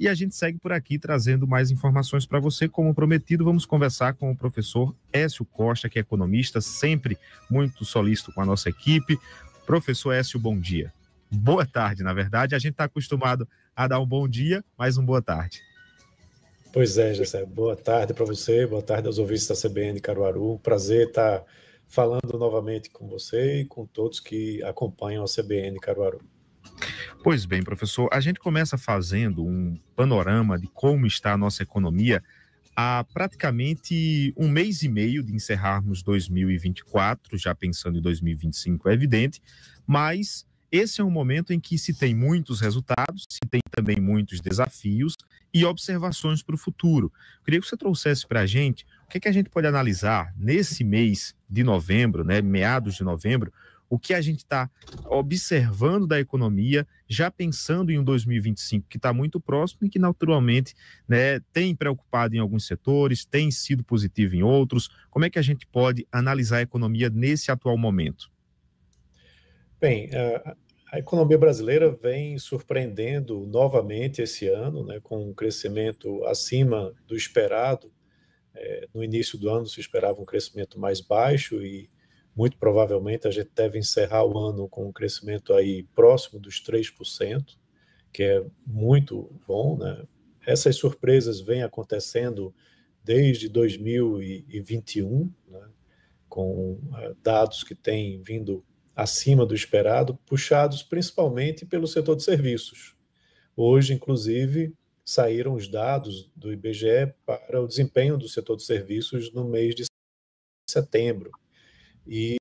E a gente segue por aqui trazendo mais informações para você. Como prometido, vamos conversar com o professor Écio Costa, que é economista, sempre muito solícito com a nossa equipe. Professor Écio, bom dia. Boa tarde, na verdade. A gente está acostumado a dar um bom dia, mas uma boa tarde. Pois é, Gessé. Boa tarde para você, boa tarde aos ouvintes da CBN Caruaru. Prazer estar falando novamente com você e com todos que acompanham a CBN Caruaru. Pois bem, professor, a gente começa fazendo um panorama de como está a nossa economia há praticamente um mês e meio de encerrarmos 2024, já pensando em 2025, é evidente, mas esse é um momento em que se tem muitos resultados, se tem também muitos desafios e observações para o futuro. Eu queria que você trouxesse para a gente o que a gente pode analisar nesse mês de novembro, né, meados de novembro, o que a gente está observando da economia, já pensando em um 2025 que está muito próximo e que naturalmente, né, tem preocupado em alguns setores, tem sido positivo em outros. Como é que a gente pode analisar a economia nesse atual momento? Bem, a economia brasileira vem surpreendendo novamente esse ano, né, com um crescimento acima do esperado. No início do ano se esperava um crescimento mais baixo e muito provavelmente a gente deve encerrar o ano com um crescimento aí próximo dos 3%, que é muito bom, né? Essas surpresas vêm acontecendo desde 2021, né? Com dados que têm vindo acima do esperado, puxados principalmente pelo setor de serviços. Hoje, inclusive, saíram os dados do IBGE para o desempenho do setor de serviços no mês de setembro. E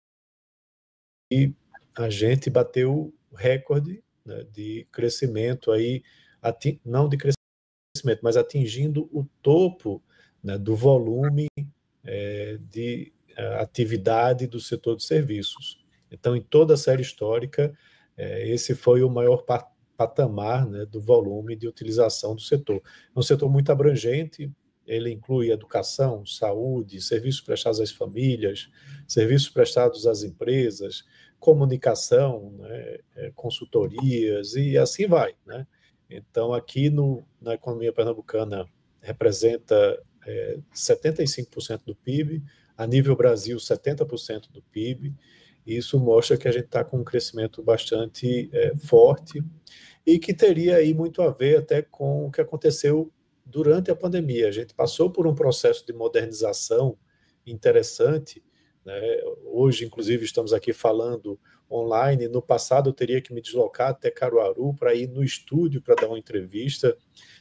a gente bateu recorde, né, de crescimento aí, não de crescimento, mas atingindo o topo, né, do volume de atividade do setor de serviços. Então, em toda a série histórica, esse foi o maior patamar, né, do volume de utilização do setor. É um setor muito abrangente, ele inclui educação, saúde, serviços prestados às famílias, serviços prestados às empresas, comunicação, né, consultorias e assim vai, né? Então, aqui na economia pernambucana representa 75% do PIB, a nível Brasil 70% do PIB, e isso mostra que a gente está com um crescimento bastante forte e que teria aí muito a ver até com o que aconteceu durante a pandemia. A gente passou por um processo de modernização interessante, né? Hoje, inclusive, estamos aqui falando online. No passado, eu teria que me deslocar até Caruaru para ir no estúdio para dar uma entrevista.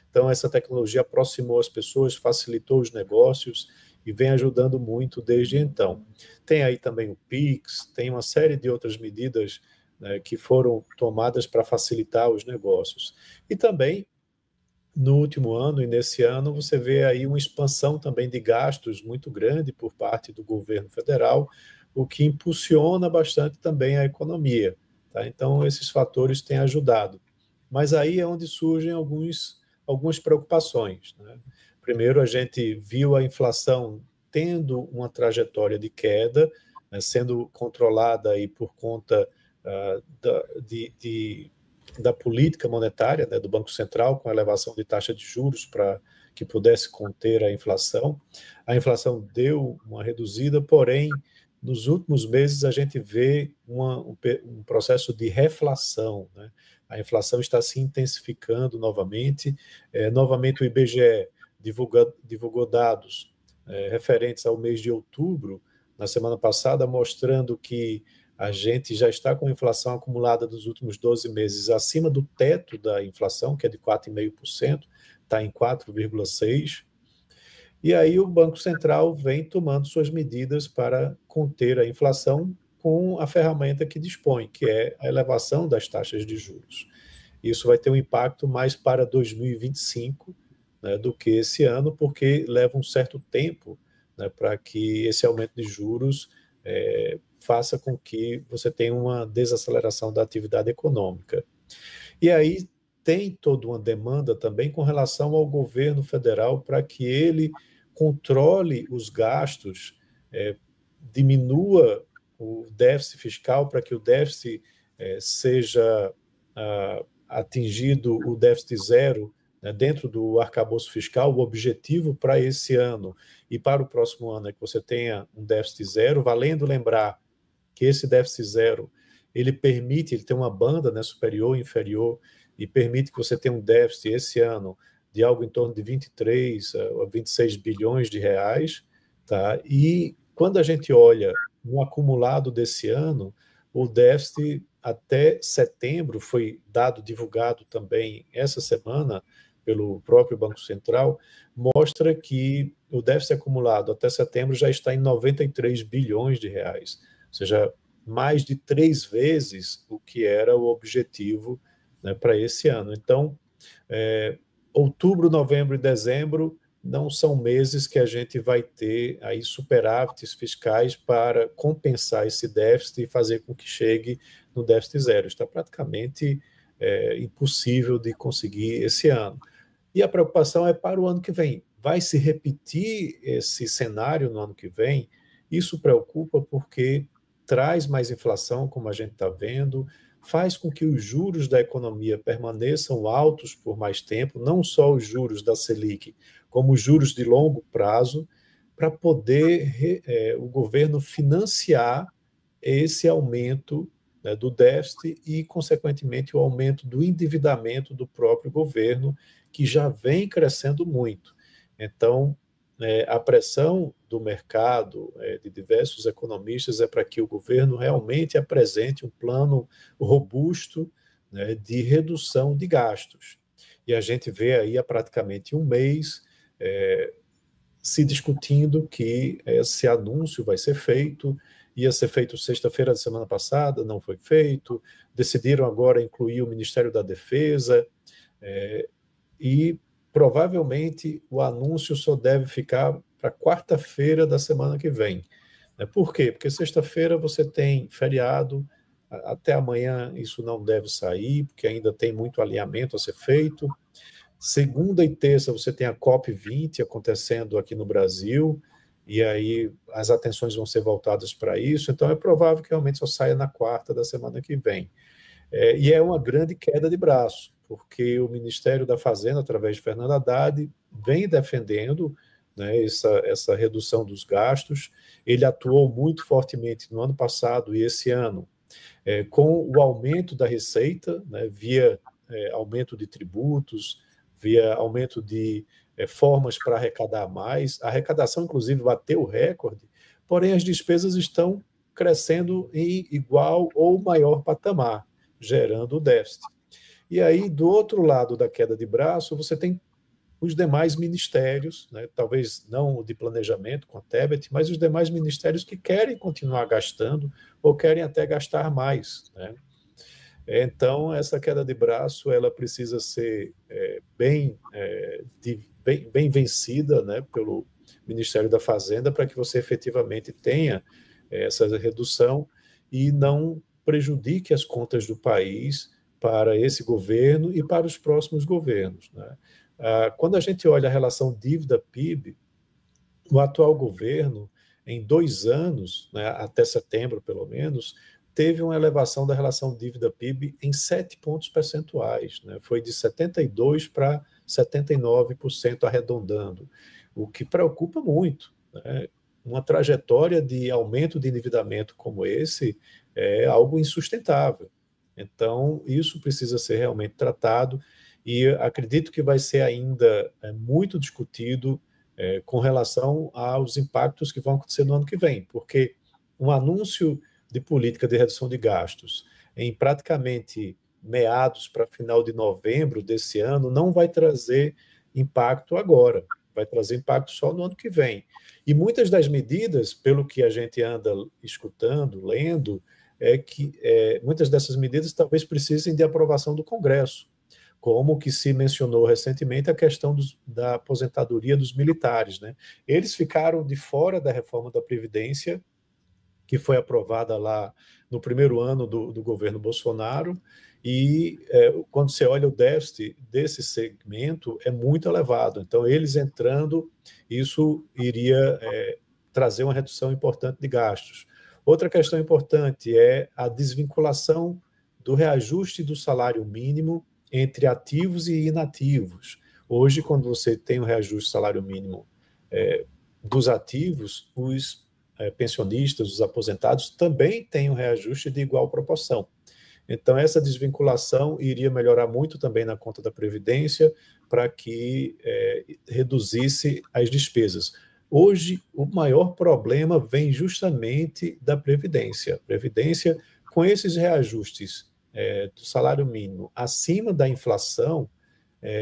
Então, essa tecnologia aproximou as pessoas, facilitou os negócios e vem ajudando muito desde então. Tem aí também o Pix, tem uma série de outras medidas, né, que foram tomadas para facilitar os negócios. E também, no último ano e nesse ano, você vê aí uma expansão também de gastos muito grande por parte do governo federal, o que impulsiona bastante também a economia. Tá? Então, esses fatores têm ajudado. Mas aí é onde surgem algumas preocupações, né? Primeiro, a gente viu a inflação tendo uma trajetória de queda, né, sendo controlada aí por conta da política monetária, né, do Banco Central, com a elevação de taxa de juros para que pudesse conter a inflação. A inflação deu uma reduzida, porém, nos últimos meses a gente vê um processo de reflação, né? A inflação está se intensificando novamente. Novamente o IBGE divulgou dados referentes ao mês de outubro, na semana passada, mostrando que a gente já está com a inflação acumulada dos últimos 12 meses acima do teto da inflação, que é de 4,5%, está em 4,6%. E aí o Banco Central vem tomando suas medidas para conter a inflação com a ferramenta que dispõe, que é a elevação das taxas de juros. Isso vai ter um impacto mais para 2025, né, do que esse ano, porque leva um certo tempo, né, para que esse aumento de juros faça com que você tenha uma desaceleração da atividade econômica. E aí tem toda uma demanda também com relação ao governo federal para que ele controle os gastos, diminua o déficit fiscal para que o déficit seja atingido o déficit zero né, dentro do arcabouço fiscal, o objetivo para esse ano e para o próximo ano é que você tenha um déficit zero, valendo lembrar que esse déficit zero, ele tem uma banda, né, superior e inferior, e permite que você tenha um déficit esse ano de algo em torno de 23 a 26 bilhões de reais, tá? E quando a gente olha no acumulado desse ano, o déficit até setembro foi divulgado também essa semana pelo próprio Banco Central, mostra que o déficit acumulado até setembro já está em 93 bilhões de reais, ou seja, mais de 3 vezes o que era o objetivo, né, para esse ano. Então, outubro, novembro e dezembro não são meses que a gente vai ter aí superávites fiscais para compensar esse déficit e fazer com que chegue no déficit zero. Está praticamente impossível de conseguir esse ano. E a preocupação é para o ano que vem. Vai se repetir esse cenário no ano que vem? Isso preocupa porque traz mais inflação, como a gente está vendo, faz com que os juros da economia permaneçam altos por mais tempo, não só os juros da Selic, como os juros de longo prazo, para poder o governo financiar esse aumento, né, do déficit e, consequentemente, o aumento do endividamento do próprio governo, que já vem crescendo muito. Então, a pressão do mercado, de diversos economistas, é para que o governo realmente apresente um plano robusto, né, de redução de gastos. E a gente vê aí há praticamente um mês se discutindo que esse anúncio vai ser feito, ia ser feito sexta-feira da semana passada, não foi feito, decidiram agora incluir o Ministério da Defesa, e provavelmente o anúncio só deve ficar para quarta-feira da semana que vem. Por quê? Porque sexta-feira você tem feriado, até amanhã isso não deve sair, porque ainda tem muito alinhamento a ser feito. Segunda e terça você tem a COP20 acontecendo aqui no Brasil, e aí as atenções vão ser voltadas para isso, então é provável que realmente só saia na quarta da semana que vem. E é uma grande queda de braço, porque o Ministério da Fazenda, através de Fernando Haddad, vem defendendo, né, essa redução dos gastos. Ele atuou muito fortemente no ano passado e esse ano, com o aumento da receita, né, via aumento de tributos, via aumento de formas para arrecadar mais. A arrecadação, inclusive, bateu o recorde, porém as despesas estão crescendo em igual ou maior patamar, gerando o déficit. E aí, do outro lado da queda de braço, você tem os demais ministérios, né, talvez não o de planejamento com a Tebet, mas os demais ministérios que querem continuar gastando ou querem até gastar mais, né? Então, essa queda de braço ela precisa ser bem vencida, né, pelo Ministério da Fazenda, para que você efetivamente tenha essa redução e não prejudique as contas do país para esse governo e para os próximos governos, né? Quando a gente olha a relação dívida-PIB, o atual governo, em 2 anos, né, até setembro pelo menos, teve uma elevação da relação dívida-PIB em 7 pontos percentuais, né? Foi de 72% para 79%, arredondando, o que preocupa muito, né? Uma trajetória de aumento de endividamento como esse é algo insustentável. Então, isso precisa ser realmente tratado e acredito que vai ser ainda muito discutido com relação aos impactos que vão acontecer no ano que vem, porque um anúncio de política de redução de gastos em praticamente meados para final de novembro desse ano não vai trazer impacto agora, vai trazer impacto só no ano que vem. E muitas das medidas, pelo que a gente anda escutando, lendo, muitas dessas medidas talvez precisem de aprovação do Congresso, como que se mencionou recentemente a questão da aposentadoria dos militares, né? Eles ficaram de fora da reforma da Previdência, que foi aprovada lá no primeiro ano do governo Bolsonaro, e quando você olha o déficit desse segmento, é muito elevado. Então, eles entrando, isso iria trazer uma redução importante de gastos. Outra questão importante é a desvinculação do reajuste do salário mínimo entre ativos e inativos. Hoje, quando você tem um reajuste do salário mínimo dos ativos, os pensionistas, os aposentados, também têm um reajuste de igual proporção. Então, essa desvinculação iria melhorar muito também na conta da Previdência para que reduzisse as despesas. Hoje, o maior problema vem justamente da Previdência. A Previdência, com esses reajustes do salário mínimo acima da inflação,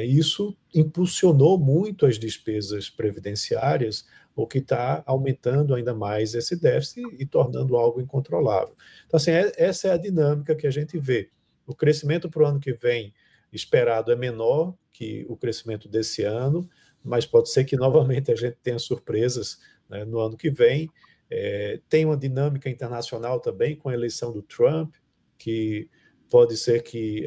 isso impulsionou muito as despesas previdenciárias, o que está aumentando ainda mais esse déficit e tornando algo incontrolável. Então, assim, essa é a dinâmica que a gente vê. O crescimento para o ano que vem esperado é menor que o crescimento desse ano, mas pode ser que novamente a gente tenha surpresas, né, no ano que vem. Tem uma dinâmica internacional também com a eleição do Trump, que pode ser que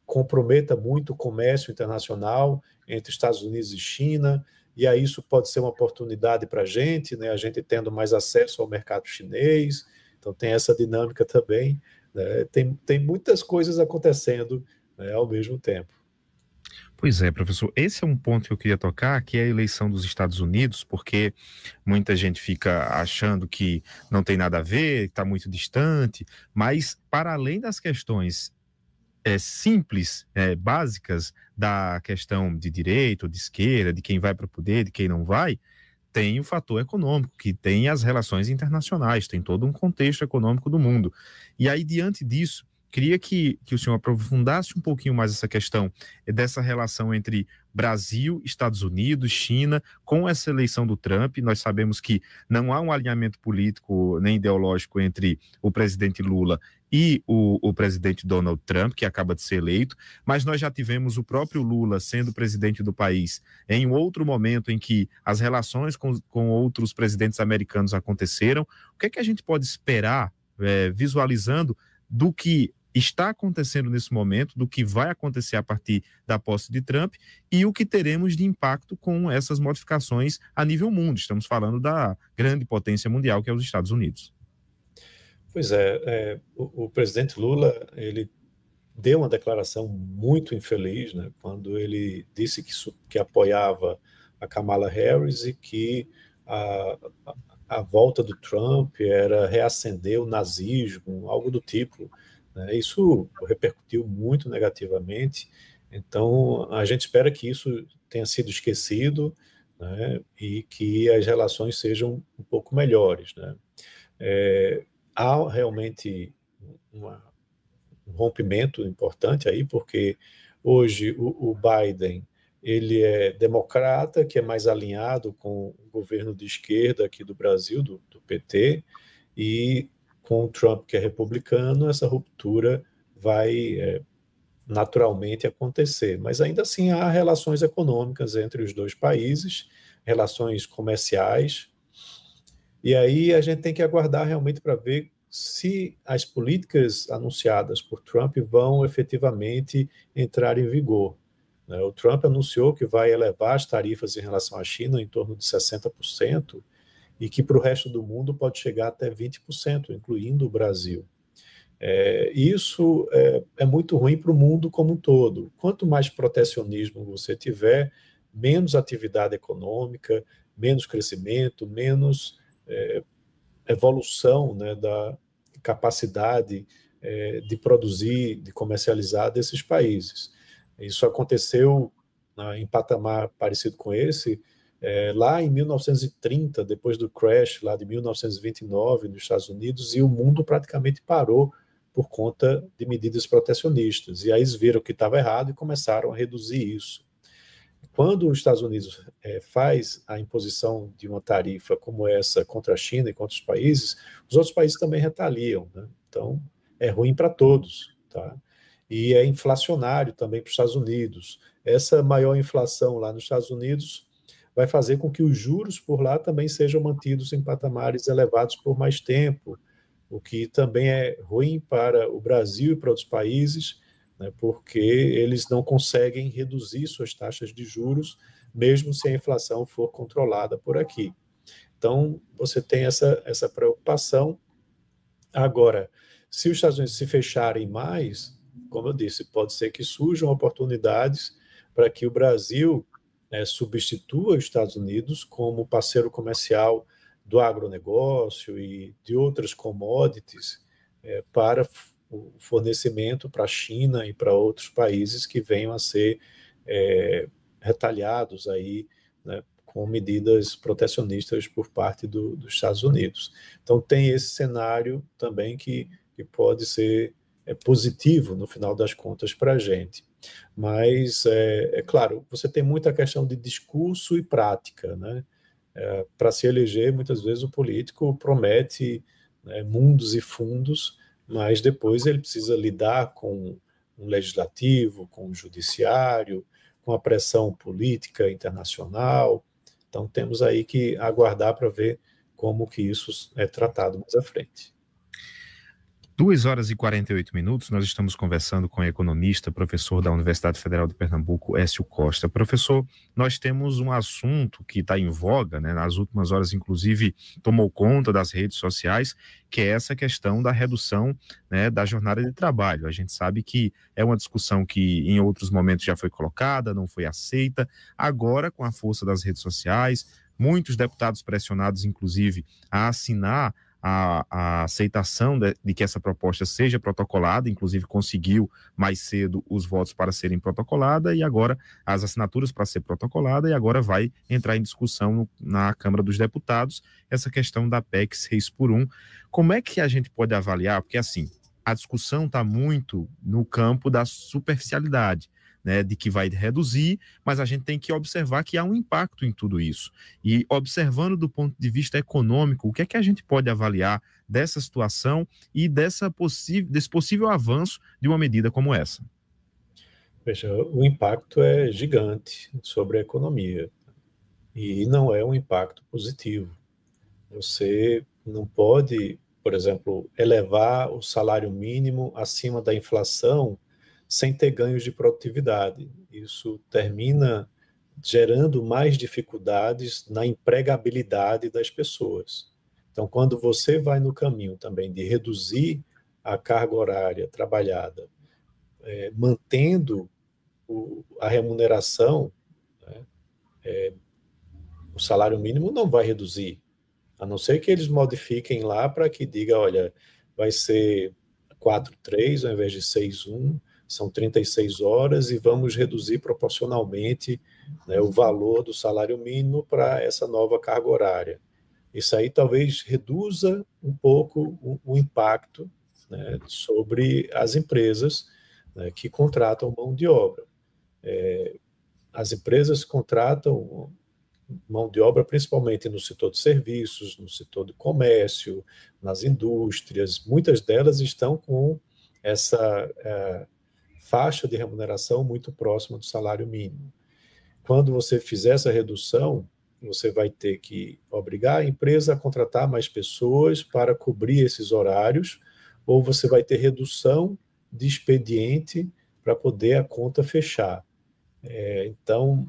comprometa muito o comércio internacional entre Estados Unidos e China, e aí isso pode ser uma oportunidade para a gente, né? A gente tendo mais acesso ao mercado chinês, então tem essa dinâmica também, né? Tem muitas coisas acontecendo, né, ao mesmo tempo. Pois é, professor, esse é um ponto que eu queria tocar, que é a eleição dos Estados Unidos, porque muita gente fica achando que não tem nada a ver, está muito distante, mas para além das questões simples, básicas da questão de direita ou de esquerda, de quem vai para o poder, de quem não vai, tem o fator econômico, que tem as relações internacionais, tem todo um contexto econômico do mundo. E aí, diante disso, queria que o senhor aprofundasse um pouquinho mais essa questão dessa relação entre Brasil, Estados Unidos, China, com essa eleição do Trump. Nós sabemos que não há um alinhamento político nem ideológico entre o presidente Lula e o presidente Donald Trump, que acaba de ser eleito, mas nós já tivemos o próprio Lula sendo presidente do país em um outro momento em que as relações com outros presidentes americanos aconteceram. O que é que a gente pode esperar, visualizando do que está acontecendo nesse momento, do que vai acontecer a partir da posse de Trump e o que teremos de impacto com essas modificações a nível mundo? Estamos falando da grande potência mundial, que é os Estados Unidos. Pois o presidente Lula, ele deu uma declaração muito infeliz, né, quando ele disse que apoiava a Kamala Harris e que a, a volta do Trump era reacender o nazismo, algo do tipo, né? Isso repercutiu muito negativamente. Então, a gente espera que isso tenha sido esquecido, né, e que as relações sejam um pouco melhores, né? Há realmente um rompimento importante aí, porque hoje o Biden, ele é democrata, que é mais alinhado com o governo de esquerda aqui do Brasil, do PT, e com o Trump, que é republicano, essa ruptura vai naturalmente acontecer. Mas ainda assim há relações econômicas entre os dois países, relações comerciais, e aí a gente tem que aguardar realmente para ver se as políticas anunciadas por Trump vão efetivamente entrar em vigor, né? O Trump anunciou que vai elevar as tarifas em relação à China em torno de 60% e que para o resto do mundo pode chegar até 20%, incluindo o Brasil. Isso é muito ruim para o mundo como um todo. Quanto mais protecionismo você tiver, menos atividade econômica, menos crescimento, menos evolução, né, da capacidade de produzir, de comercializar desses países. Isso aconteceu em patamar parecido com esse lá em 1930, depois do crash lá de 1929 nos Estados Unidos, e o mundo praticamente parou por conta de medidas protecionistas. E aí eles viram que estava errado e começaram a reduzir isso. Quando os Estados Unidos faz a imposição de uma tarifa como essa contra a China e contra os países, os outros países também retaliam, né? Então, é ruim para todos, tá? E é inflacionário também para os Estados Unidos. Essa maior inflação lá nos Estados Unidos vai fazer com que os juros por lá também sejam mantidos em patamares elevados por mais tempo, o que também é ruim para o Brasil e para outros países, né, porque eles não conseguem reduzir suas taxas de juros, mesmo se a inflação for controlada por aqui. Então, você tem essa preocupação. Agora, se os Estados Unidos se fecharem mais, como eu disse, pode ser que surjam oportunidades para que o Brasil substitua os Estados Unidos como parceiro comercial do agronegócio e de outras commodities para o fornecimento para a China e para outros países que venham a ser retalhados aí, né, com medidas protecionistas por parte dos Estados Unidos. Então tem esse cenário também que pode ser positivo no final das contas para a gente. Mas, claro, você tem muita questão de discurso e prática, né? Para se eleger, muitas vezes o político promete, né, mundos e fundos, mas depois ele precisa lidar com o legislativo, com o judiciário, com a pressão política internacional. Então temos aí que aguardar para ver como que isso é tratado mais à frente. 2h48, nós estamos conversando com o economista, professor da Universidade Federal de Pernambuco, Écio Costa. Professor, nós temos um assunto que está em voga, né, nas últimas horas, inclusive, tomou conta das redes sociais, que é essa questão da redução, né, da jornada de trabalho. A gente sabe que é uma discussão que em outros momentos já foi colocada, não foi aceita. Agora, com a força das redes sociais, muitos deputados pressionados, inclusive, a assinar a aceitação de que essa proposta seja protocolada, inclusive conseguiu mais cedo os votos para serem protocoladas e agora as assinaturas para ser protocolada, e agora vai entrar em discussão na Câmara dos Deputados essa questão da PEC 6x1. Como é que a gente pode avaliar? Porque assim, a discussão está muito no campo da superficialidade, né, de que vai reduzir, mas a gente tem que observar que há um impacto em tudo isso. E observando do ponto de vista econômico, o que é que a gente pode avaliar dessa situação e desse possível avanço de uma medida como essa? Veja, o impacto é gigante sobre a economia e não é um impacto positivo. Você não pode, por exemplo, elevar o salário mínimo acima da inflação sem ter ganhos de produtividade. Isso termina gerando mais dificuldades na empregabilidade das pessoas. Então, quando você vai no caminho também de reduzir a carga horária trabalhada, mantendo a remuneração, né, o salário mínimo não vai reduzir, a não ser que eles modifiquem lá para que diga, olha, vai ser 4,3 ao invés de 6,1, são 36 horas e vamos reduzir proporcionalmente, né, o valor do salário mínimo para essa nova carga horária. Isso aí talvez reduza um pouco o impacto, né, sobre as empresas, né, que contratam mão de obra. As empresas contratam mão de obra principalmente no setor de serviços, no setor do comércio, nas indústrias. Muitas delas estão com essa faixa de remuneração muito próxima do salário mínimo. Quando você fizer essa redução, você vai ter que obrigar a empresa a contratar mais pessoas para cobrir esses horários, ou você vai ter redução de expediente para poder a conta fechar. Então,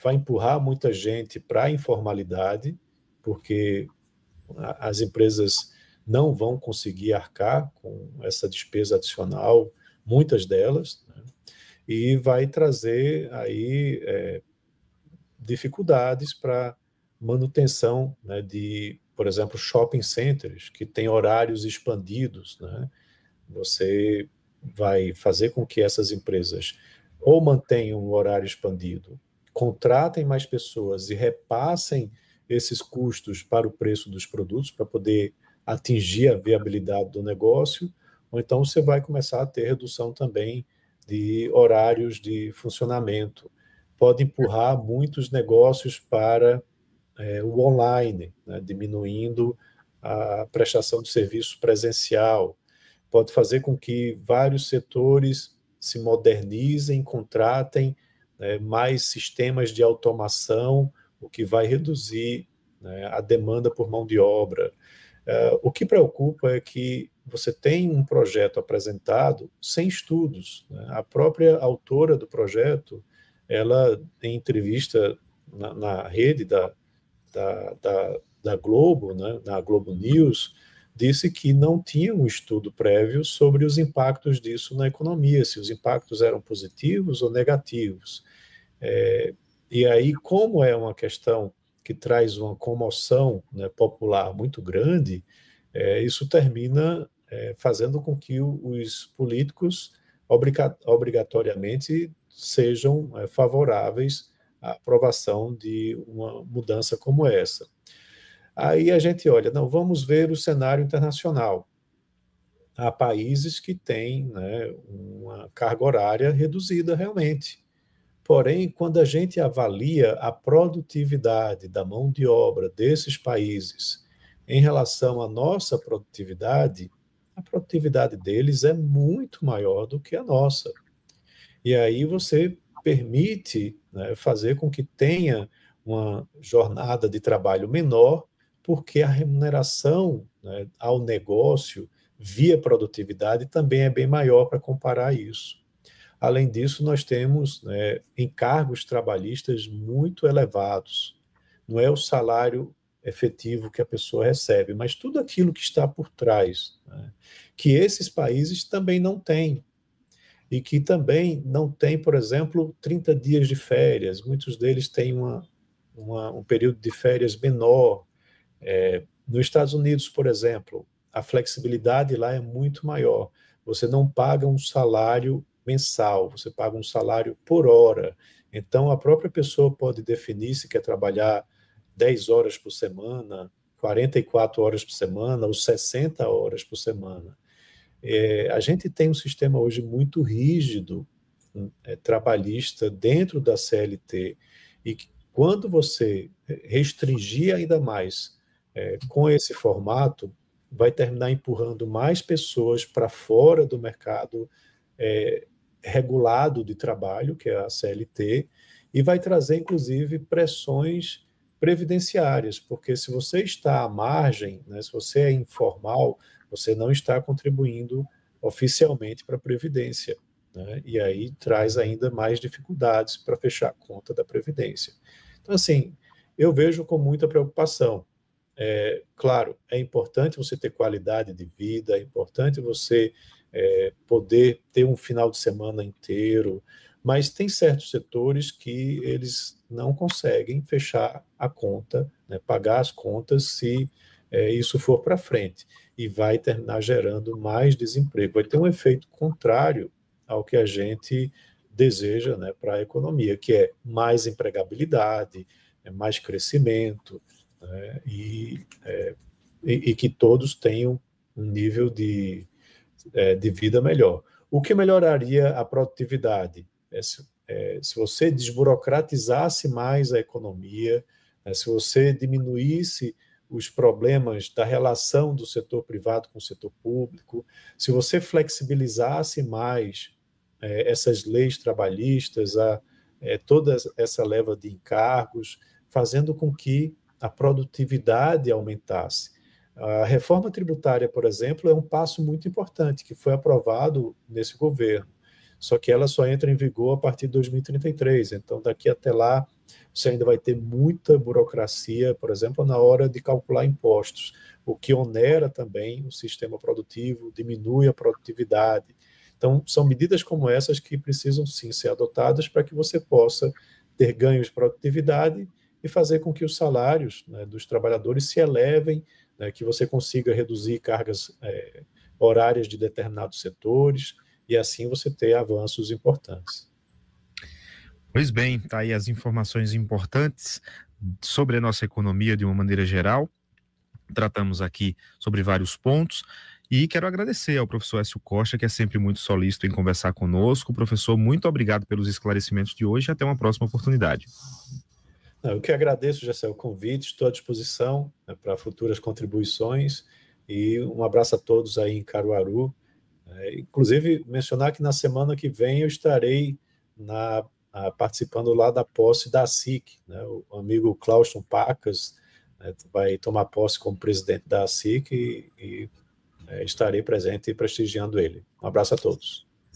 vai empurrar muita gente para a informalidade, porque as empresas não vão conseguir arcar com essa despesa adicional, muitas delas, né? E vai trazer aí dificuldades para manutenção, né, de, por exemplo, shopping centers, que têm horários expandidos, né? Você vai fazer com que essas empresas ou mantenham o horário expandido, contratem mais pessoas e repassem esses custos para o preço dos produtos, para poder atingir a viabilidade do negócio, ou então você vai começar a ter redução também de horários de funcionamento. Pode empurrar muitos negócios para o online, né, diminuindo a prestação de serviço presencial. Pode fazer com que vários setores se modernizem, contratem mais sistemas de automação, o que vai reduzir, né, a demanda por mão de obra. O que preocupa é que você tem um projeto apresentado sem estudos, né? A própria autora do projeto, ela, em entrevista na rede da Globo, né, na Globo News, disse que não tinha um estudo prévio sobre os impactos disso na economia, se os impactos eram positivos ou negativos. E aí, como é uma questão que traz uma comoção, né, popular muito grande, isso termina fazendo com que os políticos obrigatoriamente sejam favoráveis à aprovação de uma mudança como essa. Aí a gente olha, não, vamos ver o cenário internacional. Há países que têm, né, uma carga horária reduzida realmente. Porém, quando a gente avalia a produtividade da mão de obra desses países em relação à nossa produtividade, a produtividade deles é muito maior do que a nossa. E aí você permite, né, fazer com que tenha uma jornada de trabalho menor, porque a remuneração, né, ao negócio via produtividade também é bem maior para comparar isso. Além disso, nós temos, né, encargos trabalhistas muito elevados. Não é o salário efetivo que a pessoa recebe, mas tudo aquilo que está por trás, né, que esses países também não têm. E que também não têm, por exemplo, 30 dias de férias. Muitos deles têm um período de férias menor. Nos Estados Unidos, por exemplo, a flexibilidade lá é muito maior. Você não paga um salário mensal, você paga um salário por hora. Então, a própria pessoa pode definir se quer trabalhar 10 horas por semana, 44 horas por semana ou 60 horas por semana. A gente tem um sistema hoje muito rígido, trabalhista, dentro da CLT, e que, quando você restringir ainda mais com esse formato, vai terminar empurrando mais pessoas para fora do mercado regulado de trabalho, que é a CLT, e vai trazer, inclusive, pressões previdenciárias, porque se você está à margem, né, se você é informal, você não está contribuindo oficialmente para a Previdência, né, e aí traz ainda mais dificuldades para fechar a conta da Previdência. Então, assim, eu vejo com muita preocupação. Claro, é importante você ter qualidade de vida, é importante você poder ter um final de semana inteiro, mas tem certos setores que eles não conseguem fechar a conta, né, pagar as contas se isso for para frente, e vai terminar gerando mais desemprego. Vai ter um efeito contrário ao que a gente deseja, né, para a economia, que é mais empregabilidade, mais crescimento, né, e que todos tenham um nível de vida melhor. O que melhoraria a produtividade? Se você desburocratizasse mais a economia, se você diminuísse os problemas da relação do setor privado com o setor público, se você flexibilizasse mais essas leis trabalhistas, toda essa leva de encargos, fazendo com que a produtividade aumentasse. A reforma tributária, por exemplo, é um passo muito importante que foi aprovado nesse governo, só que ela só entra em vigor a partir de 2033. Então, daqui até lá, você ainda vai ter muita burocracia, por exemplo, na hora de calcular impostos, o que onera também o sistema produtivo, diminui a produtividade. Então, são medidas como essas que precisam sim ser adotadas para que você possa ter ganhos de produtividade e fazer com que os salários, né, dos trabalhadores se elevem, né, que você consiga reduzir cargas horárias de determinados setores, e assim você ter avanços importantes. Pois bem, tá aí as informações importantes sobre a nossa economia de uma maneira geral. Tratamos aqui sobre vários pontos e quero agradecer ao professor Écio Costa, que é sempre muito solícito em conversar conosco. Professor, muito obrigado pelos esclarecimentos de hoje e até uma próxima oportunidade. Eu que agradeço, Jessé, o convite, estou à disposição, né, para futuras contribuições, e um abraço a todos aí em Caruaru. Inclusive, mencionar que na semana que vem eu estarei participando lá da posse da ASIC, né, o amigo Clauston Pacas, né, vai tomar posse como presidente da ASIC, e estarei presente e prestigiando ele. Um abraço a todos.